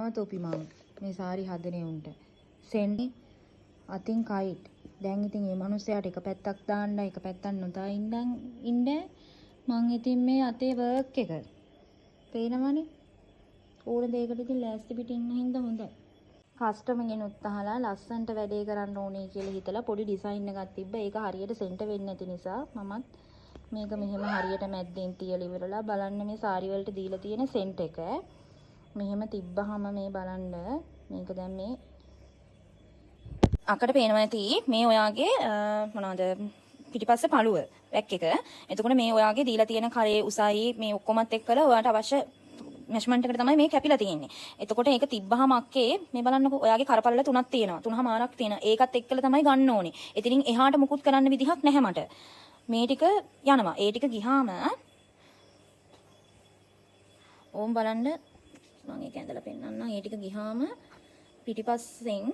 දෙනවා තොපි මම මේ සාරි හදනේ උන්ට සෙන්නේ අතින් කයිට් දැන් ඉතින් මේ මිනිස්සයාට එක පැත්තක් දාන්න එක පැත්තක් නොදා ඉන්න මං ඉතින් මේ අතේ වර්ක් එක පේනවනේ ඕන දෙයකට ඉතින් ලෑස්ති පිටින් ඉන්න හින්දා හොඳයි කස්ටමර් කෙනුත් අහලා ලස්සන්ට වැඩේ කරන්න ඕනේ කියලා හිතලා පොඩි ඩිසයින් එකක් තිබ්බ ඒක හරියට සෙන්ටර් වෙන්නේ නැති නිසා මමත් මේක මෙහෙම හරියට මැද්දෙන් තියලා ඉවරලා බලන්න මේ සාරි වලට දීලා තියෙන සෙන්ට් එක මෙහෙම තිබ්බහම මේ බලන්න මේක දැන් මේ අකට පේනවා ඇති මේ ඔයාගේ මොනවද පිටිපස්ස පළුව බැක් එක. එතකොට මේ ඔයාගේ දීලා තියෙන කරේ උසයි මේ ඔක්කොමත් එක්කලා ඔයාට අවශ්‍ය මෙෂර්මන්ට් එකට තමයි මේ කැපිලා තියෙන්නේ. එතකොට ඒක තිබ්බහම අක්කේ මේ බලන්නකෝ ඔයාගේ කරපල්ල තුනක් තියෙනවා. තුනම ආරක් තියෙනවා. ඒකත් එක්කලා තමයි ගන්න ඕනේ. ඉතින් එහාට මුකුත් කරන්න විදිහක් නැහැ මට. මේ ටික යනවා. ඒ ටික ගිහාම ඕම් බලන්න මම ඒක ඇඳලා පෙන්නන්නම්. ඒ ටික ගිහාම පිටිපස්සෙන්